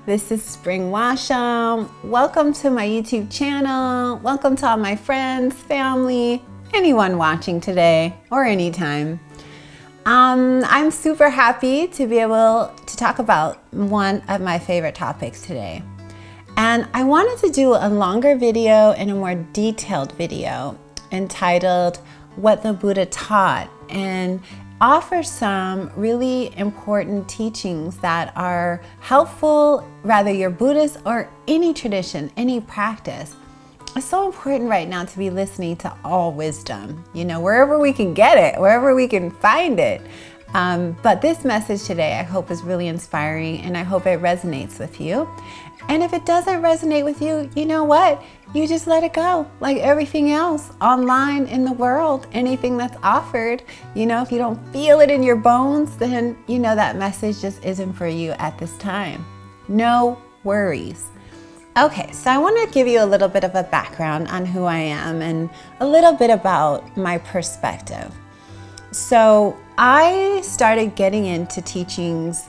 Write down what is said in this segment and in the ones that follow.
This is Spring Washam. Welcome to my YouTube channel. Welcome to all my friends, family, anyone watching today or anytime. I'm super happy to be able to talk about one of my favorite topics today. And I wanted to do a longer video and a more detailed video entitled What the Buddha Taught, and offer some really important teachings that are helpful, whether you're Buddhist or any tradition, any practice. It's so important right now to be listening to all wisdom, wherever we can get it, wherever we can find it. But this message today, I hope, is really inspiring, and I hope it resonates with you. And if it doesn't resonate with you, you know what? You just let it go. Like everything else online in the world, anything that's offered, if you don't feel it in your bones, then that message just isn't for you at this time. No worries. Okay, so I want to give you a little bit of a background on who I am and a little bit about my perspective. So I started getting into teachings,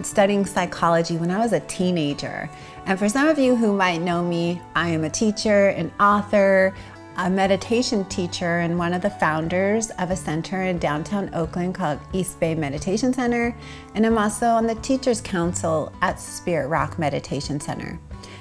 studying psychology when I was a teenager. And for some of you who might know me, I am a teacher, an author, a meditation teacher, and one of the founders of a center in downtown Oakland called East Bay Meditation Center. And I'm also on the Teachers Council at Spirit Rock Meditation Center.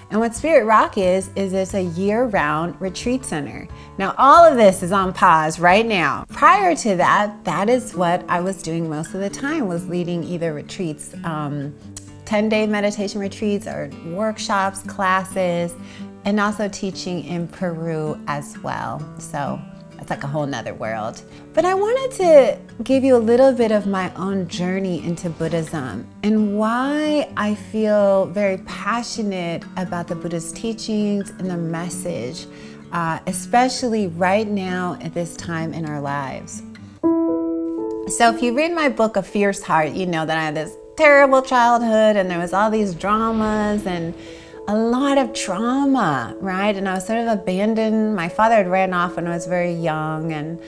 And what Spirit Rock is it's a year-round retreat center. Now, all of this is on pause right now. Prior to that, that is what I was doing most of the time, was leading either retreats, 10-day meditation retreats or workshops, classes, and also teaching in Peru as well. So it's like a whole nother world. But I wanted to give you a little bit of my own journey into Buddhism and why I feel very passionate about the Buddhist teachings and the message, especially right now at this time in our lives. So if you read my book, A Fierce Heart, you know that I had this terrible childhood and there was all these dramas and a lot of trauma, right? And I was sort of abandoned. My father had ran off when I was very young, and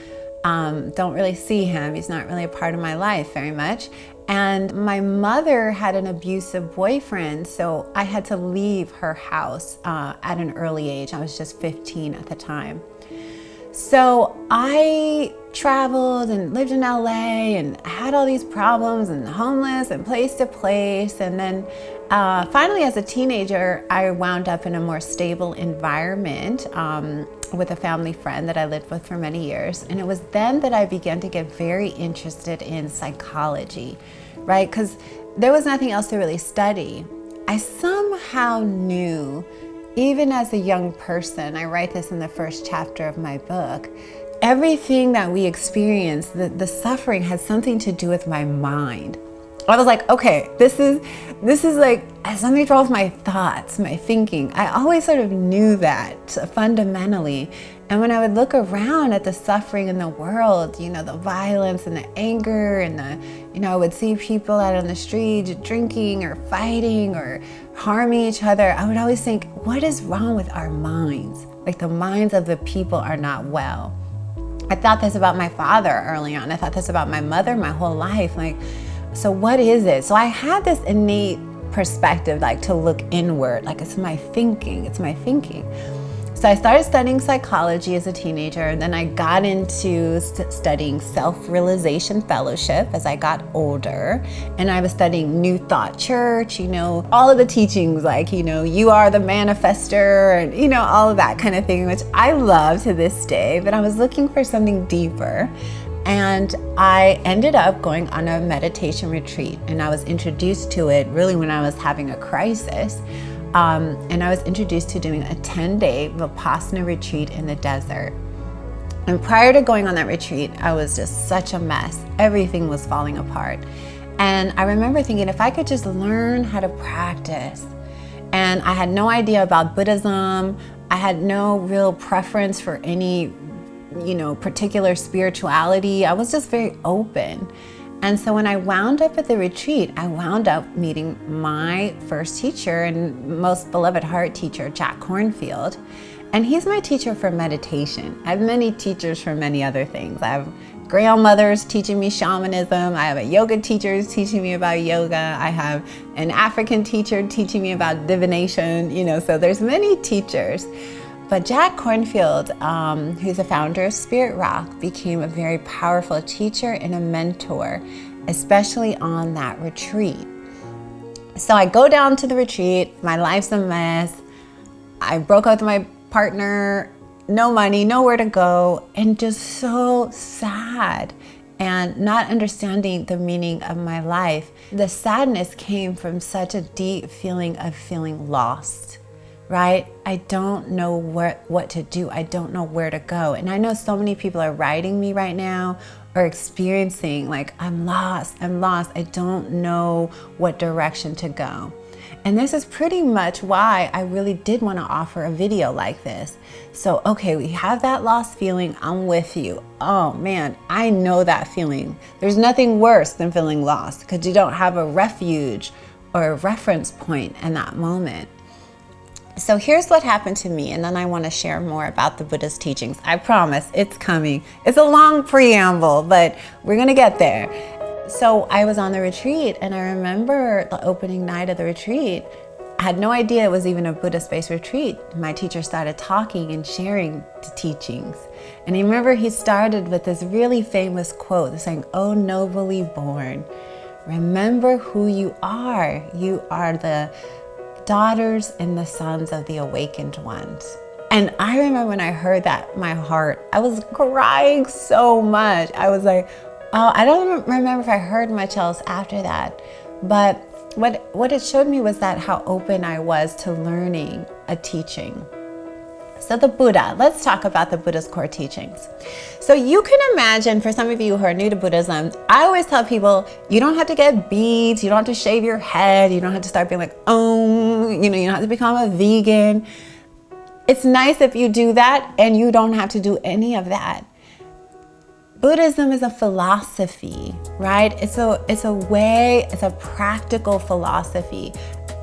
don't really see him. He's not really a part of my life very much. And my mother had an abusive boyfriend, so I had to leave her house at an early age. I was just 15 at the time. So I traveled and lived in LA and had all these problems and homeless and place to place. And then finally, as a teenager, I wound up in a more stable environment with a family friend that I lived with for many years. And it was then that I began to get very interested in psychology, right? Because there was nothing else to really study. I somehow knew, even as a young person, I write this in the first chapter of my book, everything that we experience, the suffering, has something to do with my mind. I was like, okay, this is like something wrong with my thoughts, my thinking. I always sort of knew that fundamentally. And when I would look around at the suffering in the world, the violence and the anger and I would see people out on the street drinking or fighting or harming each other, I would always think, what is wrong with our minds? Like the minds of the people are not well. I thought this about my father early on. I thought this about my mother my whole life. So what is it? So I had this innate perspective, to look inward, it's my thinking. So I started studying psychology as a teenager, and then I got into studying self-realization fellowship as I got older. And I was studying New Thought Church, all of the teachings, you are the manifester, and all of that kind of thing, which I love to this day. But I was looking for something deeper. And I ended up going on a meditation retreat, and I was introduced to it really when I was having a crisis. And I was introduced to doing a 10-day Vipassana retreat in the desert. And prior to going on that retreat, I was just such a mess. Everything was falling apart. And I remember thinking, if I could just learn how to practice. And I had no idea about Buddhism. I had no real preference for any particular spirituality. I was just very open. And so when I wound up at the retreat, I wound up meeting my first teacher and most beloved heart teacher, Jack Kornfield. And he's my teacher for meditation. I have many teachers for many other things. I have grandmothers teaching me shamanism. I have a yoga teacher who's teaching me about yoga. I have an African teacher teaching me about divination, so there's many teachers. But Jack Kornfield, who's the founder of Spirit Rock, became a very powerful teacher and a mentor, especially on that retreat. So I go down to the retreat, my life's a mess. I broke up with my partner, no money, nowhere to go, and just so sad and not understanding the meaning of my life. The sadness came from such a deep feeling of feeling lost, right? I don't know what to do. I don't know where to go. And I know so many people are writing me right now or experiencing like, I'm lost. I don't know what direction to go. And this is pretty much why I really did want to offer a video like this. So, okay, we have that lost feeling. I'm with you. Oh man, I know that feeling. There's nothing worse than feeling lost because you don't have a refuge or a reference point in that moment. So here's what happened to me, and then I want to share more about the Buddha's teachings. I promise it's coming. It's a long preamble, but we're going to get there. So I was on the retreat, and I remember the opening night of the retreat. I had no idea it was even a Buddhist-based retreat. My teacher started talking and sharing the teachings. And I remember he started with this really famous quote saying, "Oh, nobly born, remember who you are. You are the daughters and the sons of the awakened ones." And I remember when I heard that, my heart, I was crying so much. I was like, oh, I don't remember if I heard much else after that. But what it showed me was that how open I was to learning a teaching. So the Buddha, let's talk about the Buddha's core teachings. So you can imagine, for some of you who are new to Buddhism, I always tell people, you don't have to get beads, you don't have to shave your head, you don't have to start being like, oh, you don't have to become a vegan. It's nice if you do that, and you don't have to do any of that. Buddhism is a philosophy, right? It's a way, it's a practical philosophy.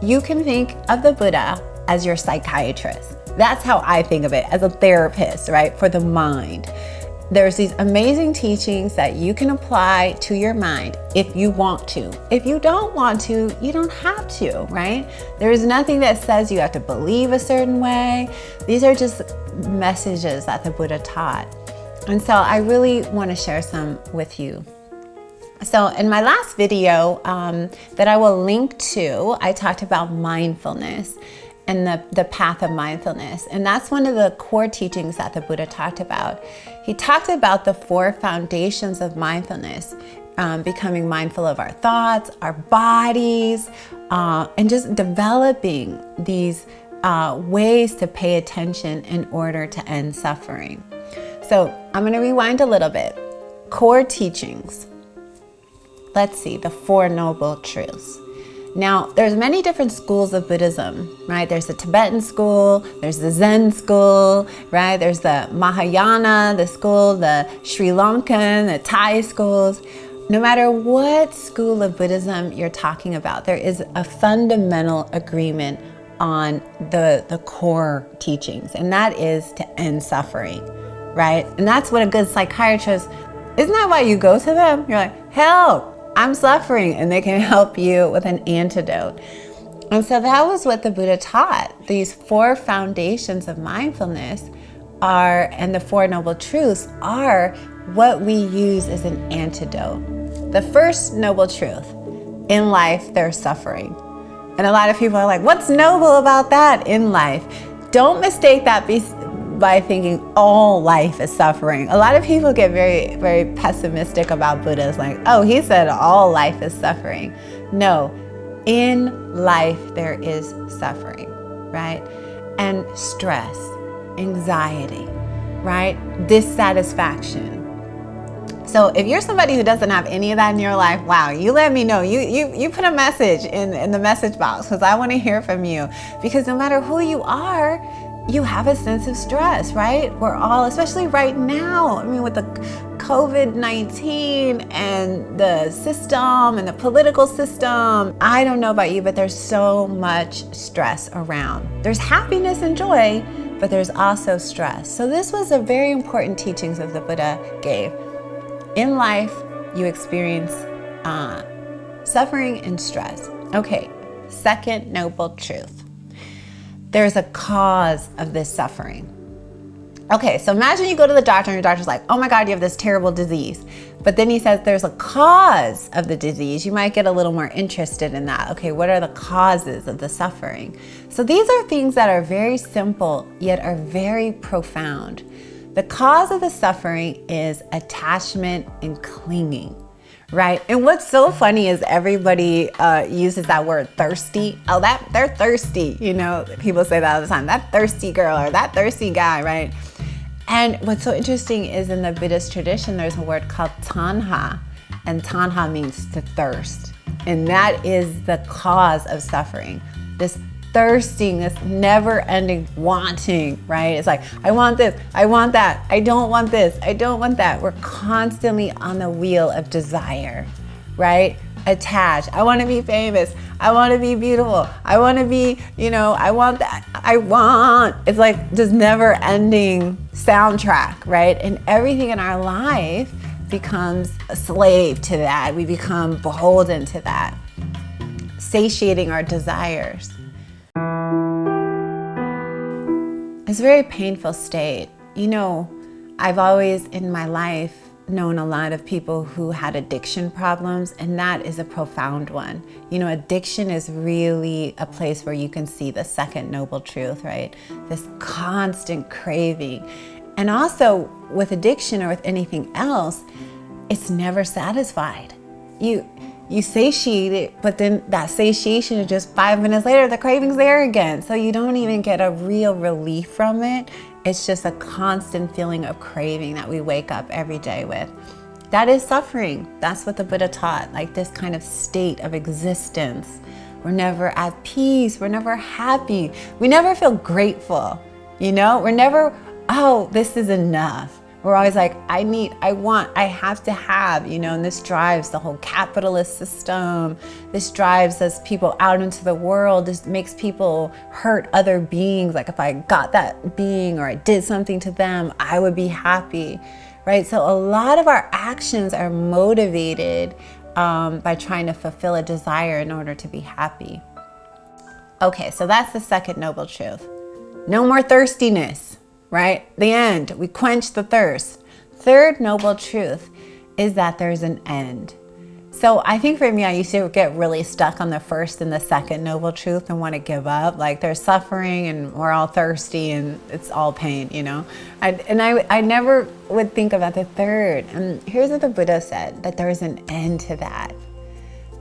You can think of the Buddha as your psychiatrist. That's how I think of it, as a therapist, right? For the mind. There's these amazing teachings that you can apply to your mind if you want to. If you don't want to, you don't have to, right? There's nothing that says you have to believe a certain way. These are just messages that the Buddha taught. And so I really want to share some with you. So in my last video that I will link to, I talked about mindfulness and the path of mindfulness. And that's one of the core teachings that the Buddha talked about. He talked about the 4 foundations of mindfulness, becoming mindful of our thoughts, our bodies, and just developing these ways to pay attention in order to end suffering. So I'm going to rewind a little bit. Core teachings. Let's see, the 4 noble truths. Now, there's many different schools of Buddhism, right? There's the Tibetan school, there's the Zen school, right? There's the Mahayana, the school, the Sri Lankan, the Thai schools. No matter what school of Buddhism you're talking about, there is a fundamental agreement on the core teachings, and that is to end suffering, right? And that's what a good psychiatrist, isn't that why you go to them? You're like, help! I'm suffering, and they can help you with an antidote. And so that was what the Buddha taught. These 4 foundations of mindfulness are, and the 4 noble truths are what we use as an antidote. The first noble truth, in life there's suffering. And a lot of people are like, what's noble about that in life? Don't mistake that by thinking all life is suffering. A lot of people get very, very pessimistic about Buddha. It's like, oh, he said all life is suffering. No, in life there is suffering, right? And stress, anxiety, right? Dissatisfaction. So if you're somebody who doesn't have any of that in your life, wow, you let me know. You put a message in the message box, because I want to hear from you. Because no matter who you are, you have a sense of stress, right? We're all, especially right now, I mean, with the COVID-19 and the system and the political system, I don't know about you, but there's so much stress around. There's happiness and joy, but there's also stress. So this was a very important teachings that the Buddha gave. In life, you experience suffering and stress. Okay, second noble truth. There's a cause of this suffering. Okay, so imagine you go to the doctor and your doctor's like, oh my God, you have this terrible disease. But then he says there's a cause of the disease. You might get a little more interested in that. Okay, what are the causes of the suffering? So these are things that are very simple, yet are very profound. The cause of the suffering is attachment and clinging, right? And what's so funny is everybody uses that word thirsty. Oh, they're thirsty. You know, people say that all the time, that thirsty girl or that thirsty guy, right? And what's so interesting is in the Buddhist tradition, there's a word called tanha, and tanha means to thirst. And that is the cause of suffering. This thirsting, this never-ending wanting, right? It's like, I want this, I want that, I don't want this, I don't want that. We're constantly on the wheel of desire, right? Attached. I want to be famous. I want to be beautiful. I want to be, I want that. It's like this never ending soundtrack, right? And everything in our life becomes a slave to that. We become beholden to that, satiating our desires. It's a very painful state. I've always in my life known a lot of people who had addiction problems, and that is a profound one. Addiction is really a place where you can see the second noble truth, right? This constant craving. And also with addiction or with anything else, it's never satisfied. You satiate it, but then that satiation is just 5 minutes later, the craving's there again. So you don't even get a real relief from it. It's just a constant feeling of craving that we wake up every day with. That is suffering. That's what the Buddha taught, like this kind of state of existence. We're never at peace. We're never happy. We never feel grateful. We're never, oh, this is enough. We're always like, I have to have, and this drives the whole capitalist system. This drives us people out into the world. This makes people hurt other beings. Like if I got that being or I did something to them, I would be happy, right? So a lot of our actions are motivated by trying to fulfill a desire in order to be happy. Okay, so that's the second noble truth. No more thirstiness. Right? The end. We quench the thirst. Third noble truth is that there's an end. So I think for me, I used to get really stuck on the first and the second noble truth and want to give up. Like there's suffering and we're all thirsty and it's all pain, I never would think about the third. And here's what the Buddha said, that there's an end to that.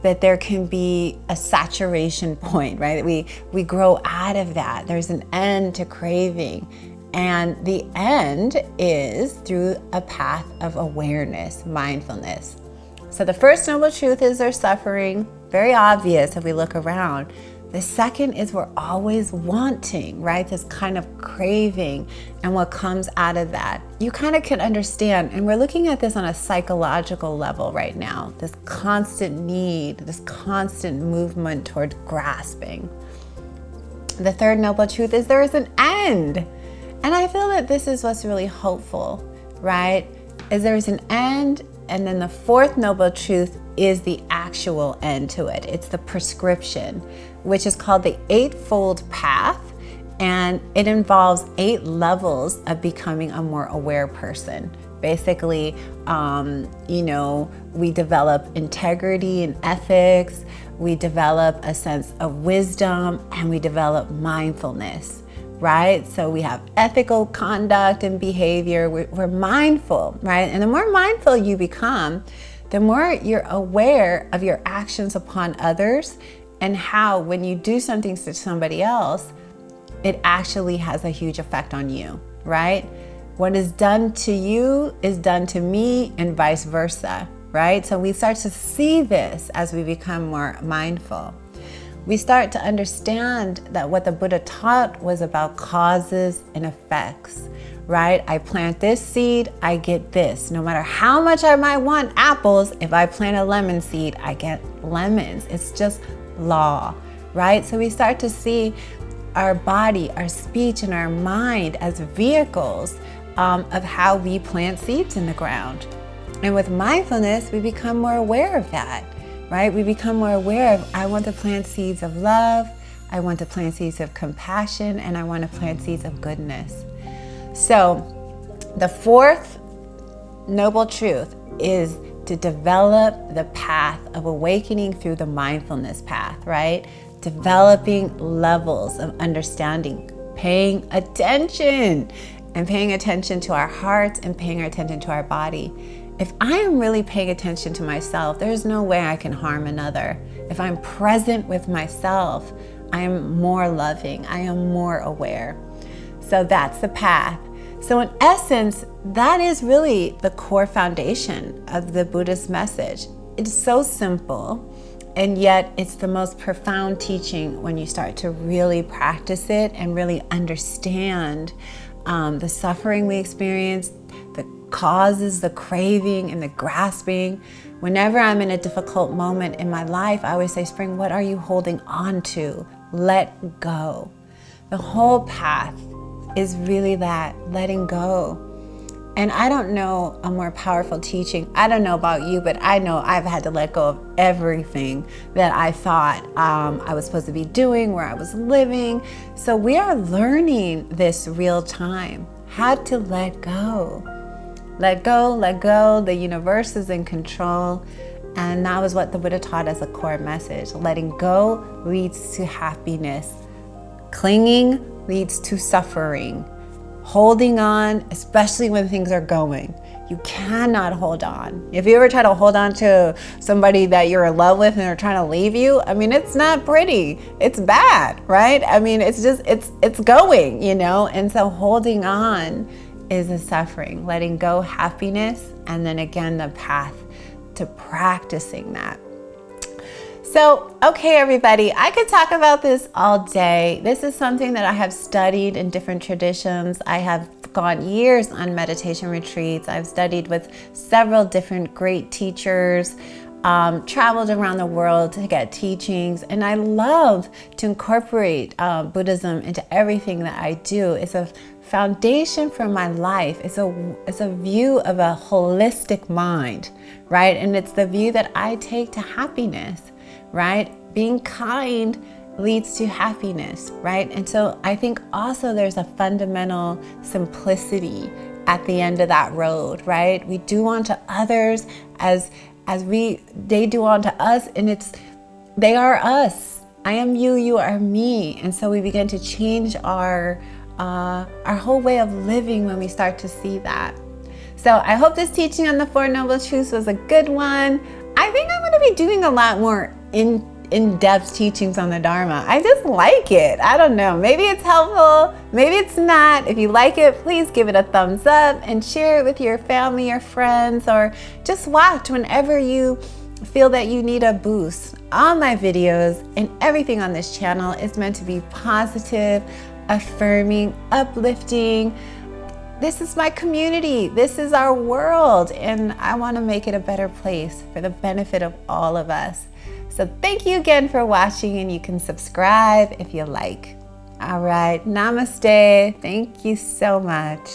That there can be a saturation point, right? We grow out of that. There's an end to craving. And the end is through a path of awareness, mindfulness. So the first noble truth is there's suffering, very obvious if we look around. The second is we're always wanting, right? This kind of craving and what comes out of that. You kind of can understand, and we're looking at this on a psychological level right now, this constant need, this constant movement toward grasping. The third noble truth is there is an end. And I feel that this is what's really hopeful, right? Is there's an end, and then the fourth noble truth is the actual end to it. It's the prescription, which is called the Eightfold Path, and it involves 8 levels of becoming a more aware person. Basically, we develop integrity and ethics, we develop a sense of wisdom, and we develop mindfulness. Right? So we have ethical conduct and behavior. We're mindful, right? And the more mindful you become, the more you're aware of your actions upon others and how when you do something to somebody else, it actually has a huge effect on you, right? What is done to you is done to me and vice versa, right? So we start to see this as we become more mindful. We start to understand that what the Buddha taught was about causes and effects, right? I plant this seed, I get this. No matter how much I might want apples, if I plant a lemon seed, I get lemons. It's just law, right? So we start to see our body, our speech, and our mind as vehicles of how we plant seeds in the ground. And with mindfulness, we become more aware of that, right? We become more aware of, I want to plant seeds of love, I want to plant seeds of compassion, and I want to plant seeds of goodness. So the fourth noble truth is to develop the path of awakening through the mindfulness path, right? Developing levels of understanding, paying attention, and paying attention to our hearts and paying attention to our body. If I am really paying attention to myself, there's no way I can harm another. If I'm present with myself, I am more loving, I am more aware. So that's the path. So in essence, that is really the core foundation of the Buddhist message. It's so simple, and yet it's the most profound teaching when you start to really practice it and really understand the suffering we experience, the causes, the craving, and the grasping. Whenever I'm in a difficult moment in my life, I always say, Spring, what are you holding on to? Let go. The whole path is really that, letting go. And I don't know a more powerful teaching. I don't know about you, but I know I've had to let go of everything that I thought I was supposed to be doing, where I was living. So we are learning this real time, how to let go. Let go, let go. The universe is in control. And that was what the Buddha taught as a core message. Letting go leads to happiness. Clinging leads to suffering. Holding on, especially when things are going. You cannot hold on. If you ever try to hold on to somebody that you're in love with and they're trying to leave you, I mean, it's not pretty. It's bad, right? I mean, it's just, it's going, you know? And so holding on is a suffering. Letting go, happiness, and then again, the path to practicing that. So, okay, everybody, I could talk about this all day. This is something that I have studied in different traditions. I have gone years on meditation retreats. I've studied with several different great teachers, traveled around the world to get teachings, and I love to incorporate Buddhism into everything that I do. It's a foundation for my life. It's a view of a holistic mind, right? And it's the view that I take to happiness. Right? Being kind leads to happiness, right? And so I think also there's a fundamental simplicity at the end of that road, right? We do unto others as they do unto us, and they are us. I am you, you are me. And so we begin to change our whole way of living when we start to see that. So I hope this teaching on the Four Noble Truths was a good one. I think I'm going to be doing a lot more in-depth teachings on the Dharma. I just like it. I don't know. Maybe it's helpful. Maybe it's not. If you like it, please give it a thumbs up and share it with your family or friends, or just watch whenever you feel that you need a boost. All my videos and everything on this channel is meant to be positive, affirming, uplifting. This is my community. This is our world, and I want to make it a better place for the benefit of all of us. So thank you again for watching, and you can subscribe if you like. All right, namaste. Thank you so much.